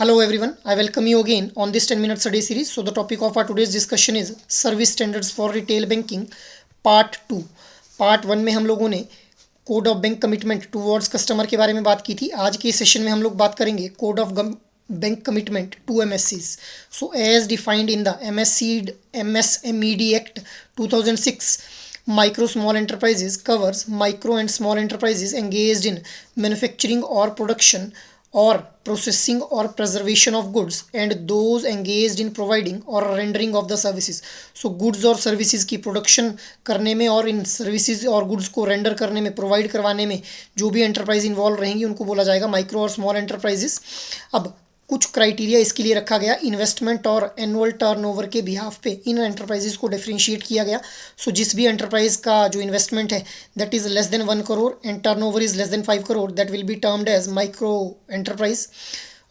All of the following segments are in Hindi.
Hello everyone, I welcome you again on this 10 minutes a day series. So the topic of our today's discussion is service standards for retail banking part 2. Part 1 में हम लोगों ने code of bank commitment towards customer के बारे में बात की थी. आज के सेशन में हम लोग बात करेंगे code of bank commitment to MSCs. So as defined in the MSMED act 2006, micro small enterprises covers micro and small enterprises engaged in manufacturing or production or processing or preservation of goods and those engaged in providing or rendering of the services. So goods और services की प्रोडक्शन करने में और इन सर्विसेज और गुड्स को रेंडर करने में, प्रोवाइड करवाने में जो भी एंटरप्राइज इन्वॉल्व रहेंगी उनको बोला जाएगा माइक्रो और स्मॉल एंटरप्राइजेस. अब कुछ क्राइटेरिया इसके लिए रखा गया. इन्वेस्टमेंट और एनुअल टर्नओवर के बिहाफ पे इन एंटरप्राइजेस को डिफरेंशिएट किया गया. सो जिस भी एंटरप्राइज का जो इन्वेस्टमेंट है that is less than 1 crore and turnover is less than 5 crore that will be termed as micro enterprise.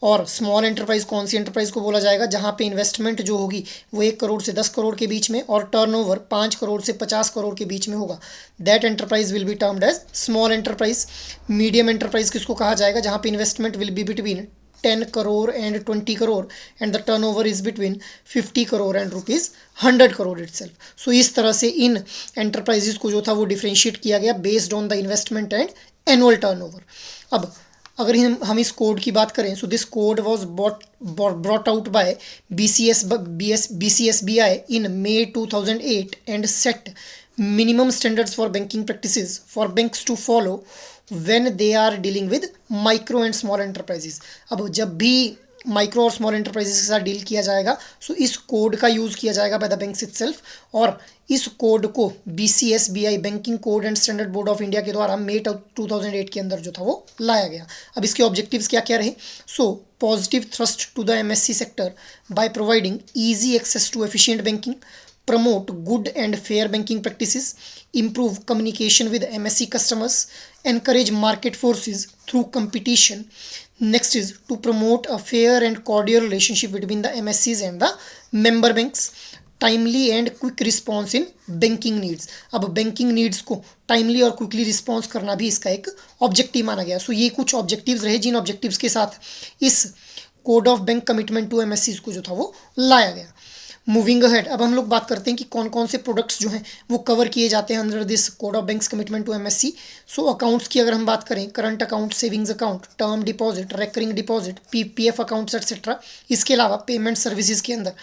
और स्मॉल एंटरप्राइज कौन सी एंटरप्राइज को बोला जाएगा? जहाँ पे इन्वेस्टमेंट जो होगी वो 1 करोड़ से 10 करोड़ के बीच में और टर्नओवर 5 करोड़ से 50 करोड़ के बीच में होगा. That enterprise will be termed as small enterprise. Medium enterprise किसको कहा जाएगा? जहाँ पे investment will be between 10 crore and 20 crore and the turnover is between 50 crore and rupees 100 crore itself. So इस तरह से इन enterprises को जो था वो differentiate किया गया based on the investment and annual turnover. अब अगर हम इस कोड की बात करें, so this code was brought out by BCSBI in May 2008 and set minimum standards for banking practices for banks to follow when they are dealing with micro and small enterprises. अब जब भी माइक्रो और स्मॉल एंटरप्राइजेस के साथ डील किया जाएगा सो इस कोड का यूज़ किया जाएगा बाय द बैंक्स इटसेल्फ. और इस कोड को BCSBI banking code and standard board of India के द्वारा May 2008 के अंदर जो था वो लाया गया. अब इसके ऑब्जेक्टिव्स क्या क्या रहे? So positive thrust to the MSC sector by providing easy access to efficient banking, promote good and fair banking practices, improve communication with MSC customers, encourage market forces through competition. Next is to promote a fair and cordial relationship between the MSCs and the member banks, timely and quick response in banking needs. अब banking needs को टाइमली और क्विकली रिस्पॉन्स करना भी इसका एक ऑब्जेक्टिव माना गया. सो ये कुछ ऑब्जेक्टिव्स रहे जिन ऑब्जेक्टिव्स के साथ इस code of bank commitment to MSCs को जो था वो लाया गया. मूविंग अहेड, अब हम लोग बात करते हैं कि कौन कौन से प्रोडक्ट्स जो हैं वो कवर किए जाते हैं under this code of banks commitment to MSC. So accounts की अगर हम बात करें, current account, savings account, term deposit, recurring deposit, PPF accounts etcetera. इसके अलावा पेमेंट सर्विसेज के अंदर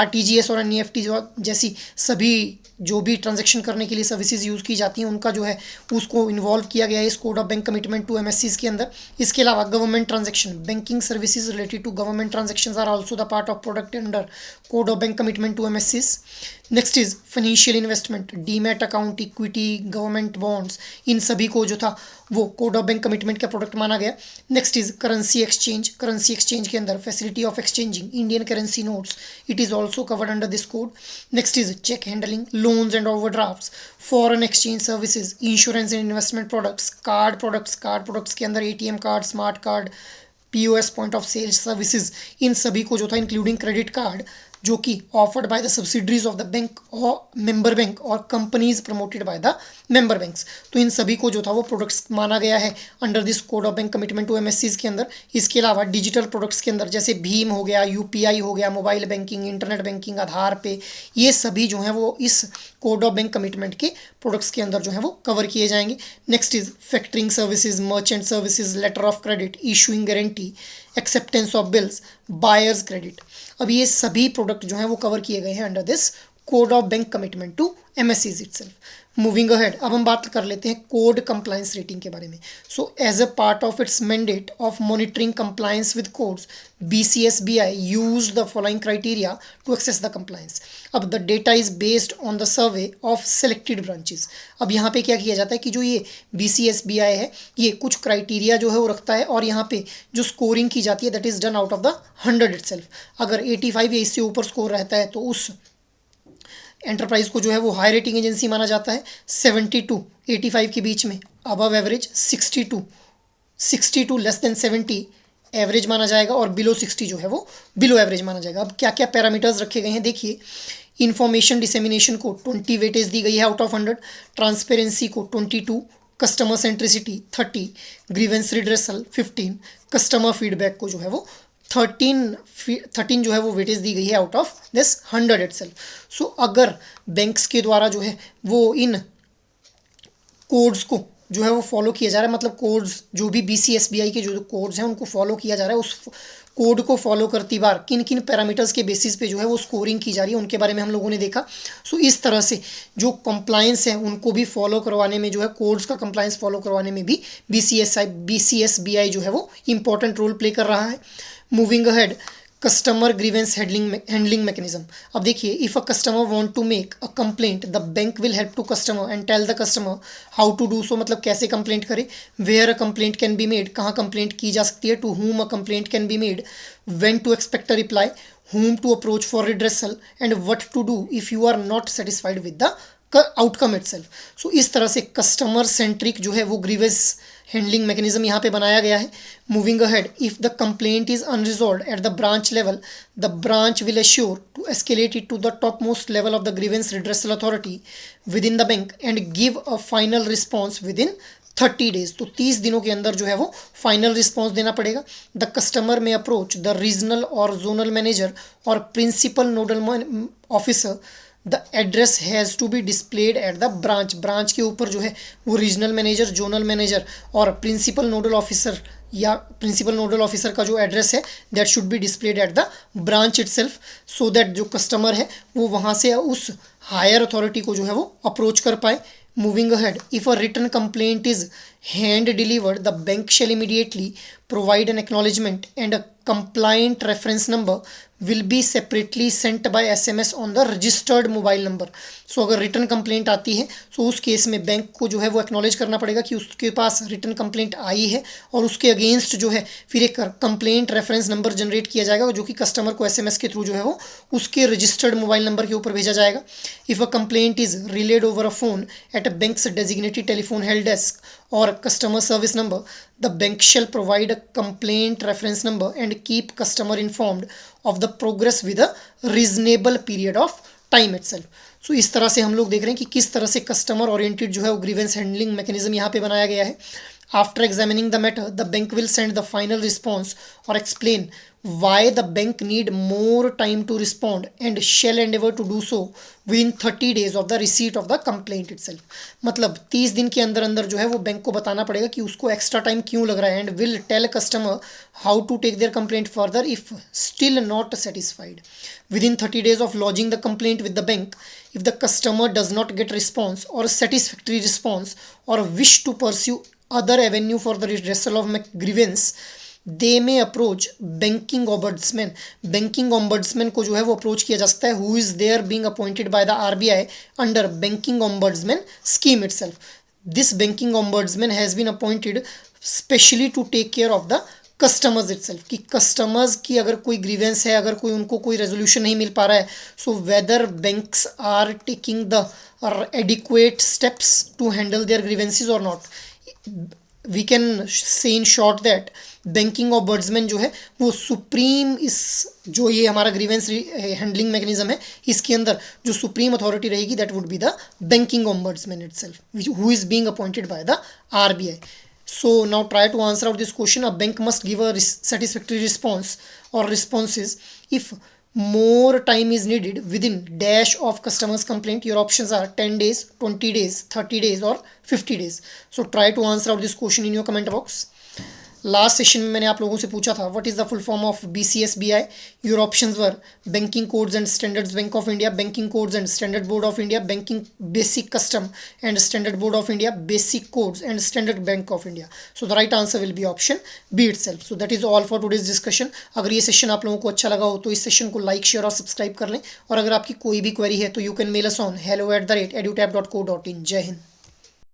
RTGS और NEFT जैसी सभी जो भी ट्रांजेक्शन करने के लिए सर्विसेज यूज़ की जाती हैं उनका जो है उसको इन्वॉल्व किया गया है इस code of bank commitment to MSCs के अंदर. इसके अलावा government transaction, banking services related to government transactions are also the part of product under code of bank commitment to MSCs. Next is financial investment, demat account, equity, government bonds, इन सभी को जो था वो कोड ऑफ बैंक कमिटमेंट का प्रोडक्ट माना गया. Next is currency exchange. Currency exchange के अंदर facility of exchanging Indian currency notes, it is also covered under this code. Next is cheque handling, loans and overdrafts, foreign exchange services, insurance and investment products, card products के अंदर ATM card, smart card, POS point of sale services, इन सभी को जो था इंक्लूडिंग क्रेडिट कार्ड जो कि offered by the subsidiaries of the bank और मेंबर बैंक और companies promoted by the member banks. तो इन सभी को जो था वो प्रोडक्ट्स माना गया है under this code of bank commitment to MSCs के अंदर. इसके अलावा डिजिटल प्रोडक्ट्स के अंदर जैसे भीम हो गया, UPI हो गया, mobile banking, internet banking, Aadhaar pay, ये सभी जो हैं वो इस कोड ऑफ बैंक कमिटमेंट के प्रोडक्ट्स के अंदर जो है वो कवर किए जाएंगे. Next is factoring services, merchant services, letter of credit, issuing guarantee, acceptance of bills, buyers credit. अब ये सभी प्रोडक्ट जो हैं वो कवर किए गए हैं under this code of bank commitment to MSCs itself. Moving ahead, अब हम बात कर लेते हैं कोड कंप्लायंस रेटिंग के बारे में. So as a part of its mandate of monitoring compliance with codes, BCSBI used the following criteria to access the compliance. अब the data is based on the survey of selected branches. अब यहाँ पे क्या किया जाता है कि जो ये BCSBI है ये कुछ क्राइटेरिया जो है वो रखता है और यहाँ पे जो स्कोरिंग की जाती है that is done out of the 100 itself. अगर 85 या इससे ऊपर स्कोर रहता है तो उस एंटरप्राइज को जो है वो हाई रेटिंग एजेंसी माना जाता है. 72 85 के बीच में above average, 62 less than 70 average माना जाएगा और बिलो 60 जो है वो बिलो एवरेज माना जाएगा. अब क्या क्या पैरामीटर्स रखे गए हैं देखिए. इन्फॉर्मेशन डिसेमिनेशन को 20 वेटेज दी गई है आउट ऑफ 100, ट्रांसपेरेंसी को 22, customer centricity 30, grievance redressal 15, customer feedback को जो है वो 13 जो है वो वेटेज दी गई है आउट ऑफ दिस 100 इटसेल्फ। सो अगर बैंक्स के द्वारा जो है वो इन कोड्स को जो है वो फॉलो किया जा रहा है, मतलब कोड्स जो भी BCSBI के जो कोड्स हैं उनको फॉलो किया जा रहा है, उस कोड को फॉलो करती बार किन किन पैरामीटर्स के बेसिस पे जो है वो स्कोरिंग की जा रही है, उनके बारे में हम लोगों ने देखा। सो इस तरह से जो कंप्लायंस है उनको भी फॉलो करवाने में जो है, कोड्स का कंप्लायंस फॉलो करवाने में भी BCSBI जो है वो इंपॉर्टेंट रोल प्ले कर रहा है। Moving ahead, customer grievance handling mechanism. अब देखिए, if a customer want to make a complaint the bank will help to customer and tell the customer how to do so, मतलब कैसे कंप्लेंट करे, where a complaint can be made, कहाँ कंप्लेंट की जा सकती है, to whom a complaint can be made, when to expect a reply, whom to approach for redressal and what to do if you are not satisfied with the outcome itself. So इस तरह से कस्टमर सेंट्रिक जो है वो ग्रीवेंस हैंडलिंग मैकेनिज्म यहाँ पे बनाया गया है। Moving ahead, if the complaint is unresolved at the branch level, the branch will assure to escalate it to the top most level of the grievance redressal authority within the bank and give a final response within 30 days. तो 30 दिनों के अंदर जो है वो फाइनल रिस्पॉन्स देना पड़ेगा। The customer may approach the regional or zonal manager और principal nodal officer, the address has to be displayed at the branch के ऊपर जो है वो रीजनल मैनेजर, जोनल मैनेजर और प्रिंसिपल नोडल ऑफिसर या प्रिंसिपल नोडल ऑफिसर का जो एड्रेस है that should be displayed at the branch itself, so that जो कस्टमर है वो वहाँ से उस हायर अथॉरिटी को जो है वो अप्रोच कर पाए। Moving ahead, if a written complaint is hand delivered, the bank shall immediately provide an acknowledgement and a compliant reference number will be separately sent by SMS on the registered mobile number. सो अगर रिटर्न कंप्लेंट आती है तो उस केस में बैंक को जो है वो एक्नॉलेज करना पड़ेगा कि उसके पास रिटर्न कंप्लेंट आई है और उसके अगेंस्ट जो है फिर एक कंप्लेंट रेफरेंस नंबर जनरेट किया जाएगा जो कि कस्टमर को SMS के थ्रू जो है वो उसके रजिस्टर्ड मोबाइल नंबर के ऊपर भेजा जाएगा। If a complaint is relayed over a phone at a banks designated telephone help desk or customer service number, the bank shall provide a complaint reference number and keep customer informed of the progress with a reasonable period of time itself. सो इस तरह से हम लोग देख रहे हैं कि किस तरह से कस्टमर ओरिएंटेड जो है वो ग्रीवेंस हैंडलिंग मैकेनिज्म यहाँ पे बनाया गया है। After examining the matter, the bank will send the final response और explain why the bank need more time to respond and shall endeavor to do so within 30 days of the receipt of the complaint itself। मतलब 30 दिन के अंदर अंदर जो है वो बैंक को बताना पड़ेगा कि उसको एक्स्ट्रा टाइम क्यों लग रहा है, and will tell customer how to take their complaint further if still not satisfied within 30 days of lodging the complaint with the bank. If the customer does not get response or satisfactory response or wish to pursue other avenue for the redressal of grievance, they may approach banking ombudsman. Banking ombudsman को जो है वो अप्रोच किया जा सकता है, who is there being appointed by the RBI under banking ombudsman scheme itself. This banking ombudsman has been appointed specially to take care of the customers itself, कि कस्टमर्स की अगर कोई ग्रीवेंस है, अगर कोई उनको कोई रेजोल्यूशन नहीं मिल पा रहा है, so whether banks are taking the adequate steps to handle their grievances और not. We can say in short that banking ombudsman जो है वो सुप्रीम, इस जो ये हमारा ग्रीवेंस हैंडलिंग मैकेनिज्म है इसके अंदर जो सुप्रीम अथॉरिटी रहेगी that would be the banking ombudsman itself who is being appointed by the RBI. So now try to answer out this question. A bank must give a satisfactory response or responses if more time is needed within dash of customer's complaint. Your options are 10 days, 20 days, 30 days or 50 days. So try to answer out this question in your comment box. Last session में मैंने आप लोगों से पूछा था what is the full form of BCSBI. Your options were banking codes and standards bank of India, banking codes and standard board of India, banking basic custom and standard board of India, basic codes and standard bank of India. So the right answer will be option B itself. So that is all for today's discussion. अगर ये सेशन आप लोगों को अच्छा लगा हो तो इस सेशन को लाइक, शेयर और सब्सक्राइब कर लें. और अगर आपकी कोई भी क्वेरी है तो you can mail us on hello@edutap.co.in. जय हिंद.